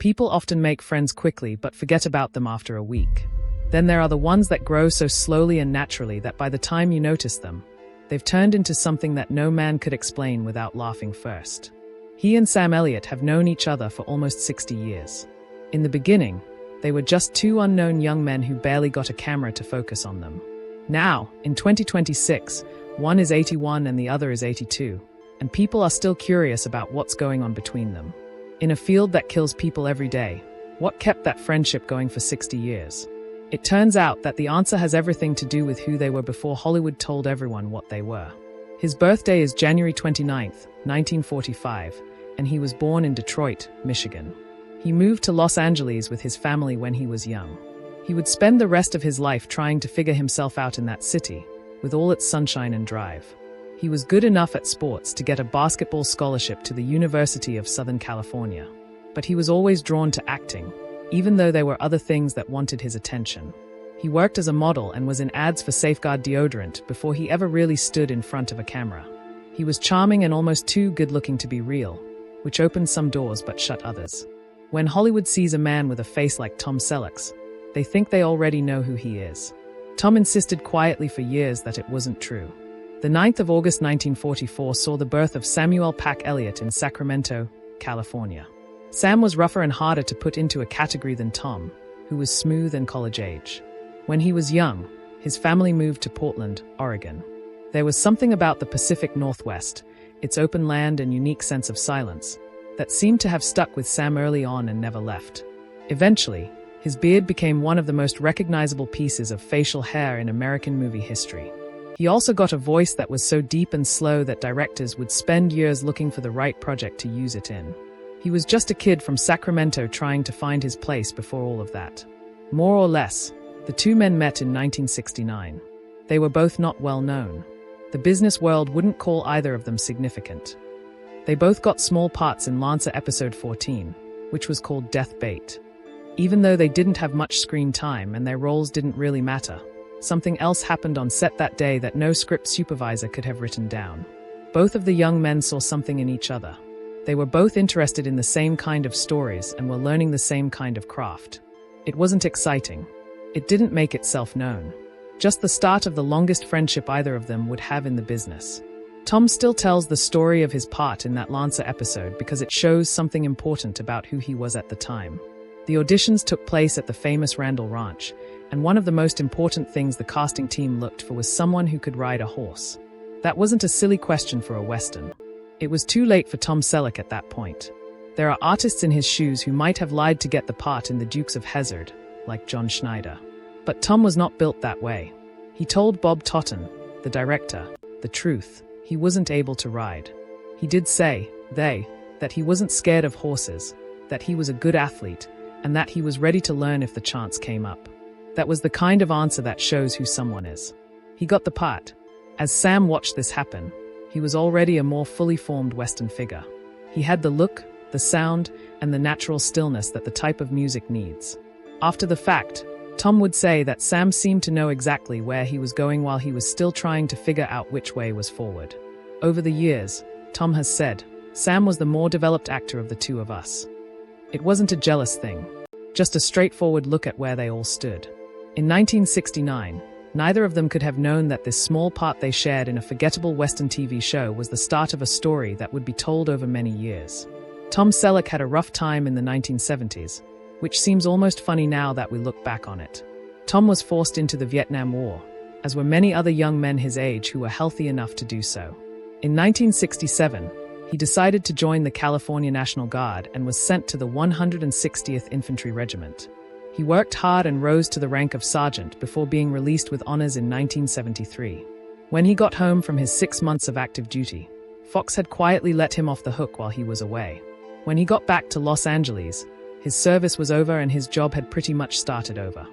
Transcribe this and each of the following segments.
People often make friends quickly but forget about them after a week. Then there are the ones that grow so slowly and naturally that by the time you notice them, they've turned into something that no man could explain without laughing first. He and Sam Elliott have known each other for almost 60 years. In the beginning, they were just two unknown young men who barely got a camera to focus on them. Now, in 2026, one is 81 and the other is 82, and people are still curious about what's going on between them. In a field that kills people every day, what kept that friendship going for 60 years? It turns out that the answer has everything to do with who they were before Hollywood told everyone what they were. His birthday is January 29th, 1945, and he was born in Detroit, Michigan. He moved to Los Angeles with his family when he was young. He would spend the rest of his life trying to figure himself out in that city, with all its sunshine and drive. He was good enough at sports to get a basketball scholarship to the University of Southern California. But he was always drawn to acting, even though there were other things that wanted his attention. He worked as a model and was in ads for Safeguard deodorant before he ever really stood in front of a camera. He was charming and almost too good-looking to be real, which opened some doors but shut others. When Hollywood sees a man with a face like Tom Selleck's, they think they already know who he is. Tom insisted quietly for years that it wasn't true. The 9th of August 1944 saw the birth of Samuel Pack Elliott in Sacramento, California. Sam was rougher and harder to put into a category than Tom, who was smooth and college age. When he was young, his family moved to Portland, Oregon. There was something about the Pacific Northwest, its open land and unique sense of silence, that seemed to have stuck with Sam early on and never left. Eventually, his beard became one of the most recognizable pieces of facial hair in American movie history. He also got a voice that was so deep and slow that directors would spend years looking for the right project to use it in. He was just a kid from Sacramento trying to find his place before all of that. More or less, the two men met in 1969. They were both not well known. The business world wouldn't call either of them significant. They both got small parts in Lancer episode 14, which was called Death Bait. Even though they didn't have much screen time and their roles didn't really matter, something else happened on set that day that no script supervisor could have written down. Both of the young men saw something in each other. They were both interested in the same kind of stories and were learning the same kind of craft. It wasn't exciting. It didn't make itself known. Just the start of the longest friendship either of them would have in the business. Tom still tells the story of his part in that Lancer episode because it shows something important about who he was at the time. The auditions took place at the famous Randall Ranch, and one of the most important things the casting team looked for was someone who could ride a horse. That wasn't a silly question for a Western. It was too late for Tom Selleck at that point. There are artists in his shoes who might have lied to get the part in The Dukes of Hazzard, like John Schneider. But Tom was not built that way. He told Bob Totten, the director, the truth. He wasn't able to ride. He did say, that he wasn't scared of horses, that he was a good athlete, and that he was ready to learn if the chance came up. That was the kind of answer that shows who someone is. He got the part. As Sam watched this happen, he was already a more fully formed Western figure. He had the look, the sound, and the natural stillness that the type of music needs. After the fact, Tom would say that Sam seemed to know exactly where he was going while he was still trying to figure out which way was forward. Over the years, Tom has said, Sam was the more developed actor of the two of us. It wasn't a jealous thing, just a straightforward look at where they all stood. In 1969, neither of them could have known that this small part they shared in a forgettable Western TV show was the start of a story that would be told over many years. Tom Selleck had a rough time in the 1970s, which seems almost funny now that we look back on it. Tom was forced into the Vietnam War, as were many other young men his age who were healthy enough to do so. In 1967, he decided to join the California National Guard and was sent to the 160th Infantry Regiment. He worked hard and rose to the rank of sergeant before being released with honors in 1973. When he got home from his 6 months of active duty, Fox had quietly let him off the hook while he was away. When he got back to Los Angeles, his service was over and his job had pretty much started over.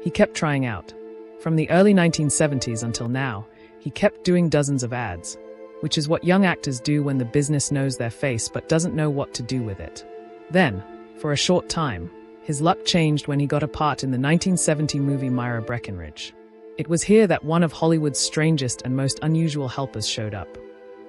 He kept trying out. From the early 1970s until now, he kept doing dozens of ads, which is what young actors do when the business knows their face but doesn't know what to do with it. Then, for a short time, his luck changed when he got a part in the 1970 movie Myra Breckinridge. It was here that one of Hollywood's strangest and most unusual helpers showed up.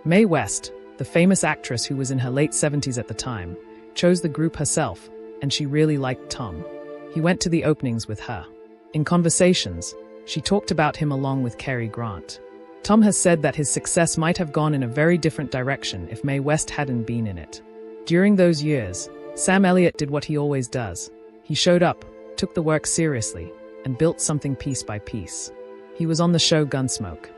Mae West, the famous actress who was in her late 70s at the time, chose the group herself, and she really liked Tom. He went to the openings with her. In conversations, she talked about him along with Cary Grant. Tom has said that his success might have gone in a very different direction if Mae West hadn't been in it. During those years, Sam Elliott did what he always does. He showed up, took the work seriously, and built something piece by piece. He was on the show Gunsmoke.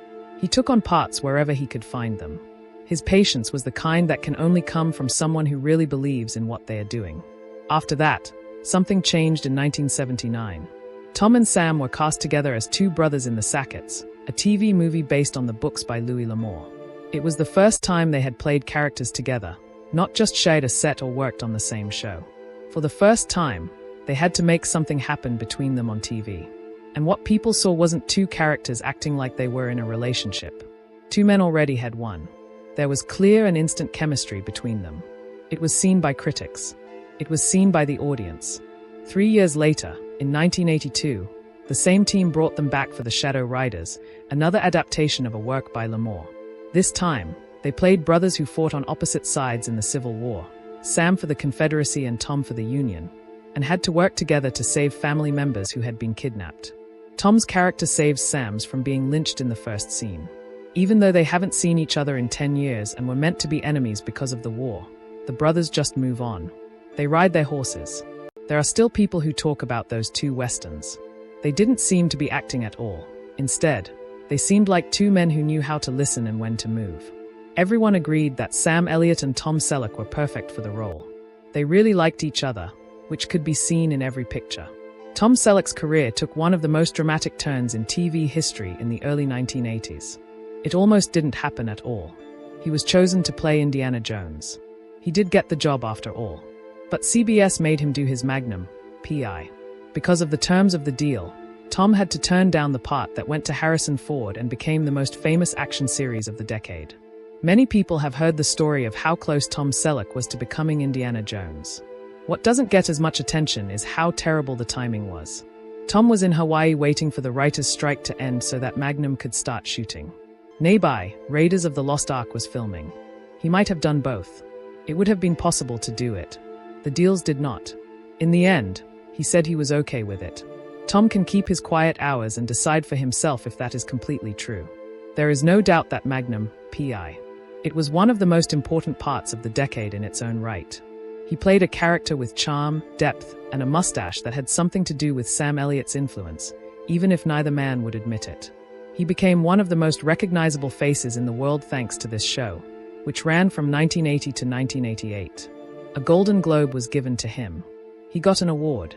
He took on parts wherever he could find them. His patience was the kind that can only come from someone who really believes in what they are doing. After that, something changed in 1979. Tom and Sam were cast together as two brothers in The Sackets, a TV movie based on the books by Louis L'Amour. It was the first time they had played characters together, not just shared a set or worked on the same show. For the first time, they had to make something happen between them on TV. And what people saw wasn't two characters acting like they were in a relationship. Two men already had one. There was clear and instant chemistry between them. It was seen by critics. It was seen by the audience. 3 years later, in 1982, the same team brought them back for The Shadow Riders, another adaptation of a work by L'Amour. This time, they played brothers who fought on opposite sides in the Civil War, Sam for the Confederacy and Tom for the Union, and had to work together to save family members who had been kidnapped. Tom's character saves Sam's from being lynched in the first scene. Even though they haven't seen each other in 10 years and were meant to be enemies because of the war, the brothers just move on. They ride their horses. There are still people who talk about those two westerns. They didn't seem to be acting at all. Instead, they seemed like two men who knew how to listen and when to move. Everyone agreed that Sam Elliott and Tom Selleck were perfect for the role. They really liked each other, which could be seen in every picture. Tom Selleck's career took one of the most dramatic turns in TV history in the early 1980s. It almost didn't happen at all. He was chosen to play Indiana Jones. He did get the job after all. But CBS made him do his Magnum, P.I. Because of the terms of the deal, Tom had to turn down the part that went to Harrison Ford and became the most famous action series of the decade. Many people have heard the story of how close Tom Selleck was to becoming Indiana Jones. What doesn't get as much attention is how terrible the timing was. Tom was in Hawaii waiting for the writers' strike to end so that Magnum could start shooting. Nearby, Raiders of the Lost Ark was filming. He might have done both. It would have been possible to do it. The deals did not. In the end, he said he was okay with it. Tom can keep his quiet hours and decide for himself if that is completely true. There is no doubt that Magnum, P.I. It was one of the most important parts of the decade in its own right. He played a character with charm, depth, and a mustache that had something to do with Sam Elliott's influence, even if neither man would admit it. He became one of the most recognizable faces in the world thanks to this show, which ran from 1980 to 1988. A Golden Globe was given to him. He got an award.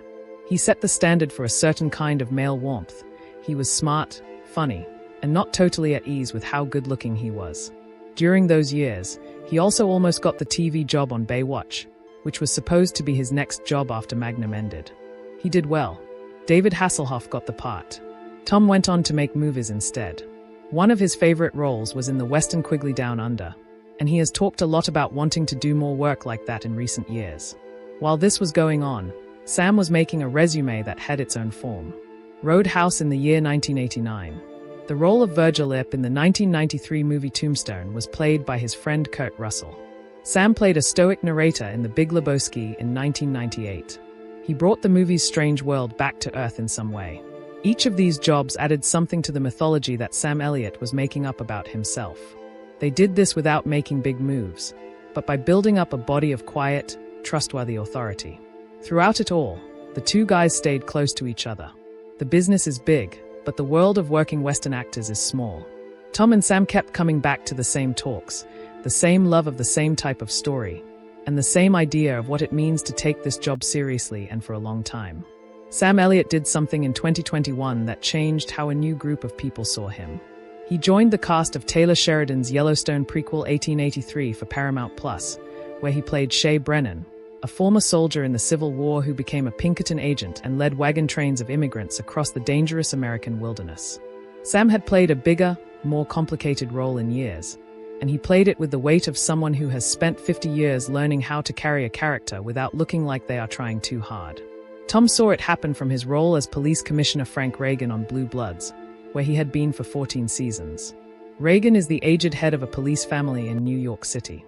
He set the standard for a certain kind of male warmth. He was smart, funny, and not totally at ease with how good-looking he was. During those years, he also almost got the TV job on Baywatch, which was supposed to be his next job after Magnum ended. He did well. David Hasselhoff got the part. Tom went on to make movies instead. One of his favorite roles was in the Western Quigley Down Under, and he has talked a lot about wanting to do more work like that in recent years. While this was going on, Sam was making a resume that had its own form. Roadhouse in the year 1989. The role of Virgil Earp in the 1993 movie Tombstone was played by his friend Kurt Russell. Sam played a stoic narrator in The Big Lebowski in 1998. He brought the movie's strange world back to Earth in some way. Each of these jobs added something to the mythology that Sam Elliott was making up about himself. They did this without making big moves, but by building up a body of quiet, trustworthy authority. Throughout it all, the two guys stayed close to each other. The business is big, but the world of working Western actors is small. Tom and Sam kept coming back to the same talks, the same love of the same type of story, and the same idea of what it means to take this job seriously and for a long time. Sam Elliott did something in 2021 that changed how a new group of people saw him. He joined the cast of Taylor Sheridan's Yellowstone prequel 1883 for Paramount Plus, where he played Shay Brennan, a former soldier in the Civil War who became a Pinkerton agent and led wagon trains of immigrants across the dangerous American wilderness. Sam had played a bigger, more complicated role in years, and he played it with the weight of someone who has spent 50 years learning how to carry a character without looking like they are trying too hard. Tom saw it happen from his role as Police Commissioner Frank Reagan on Blue Bloods, where he had been for 14 seasons. Reagan is the aged head of a police family in New York City.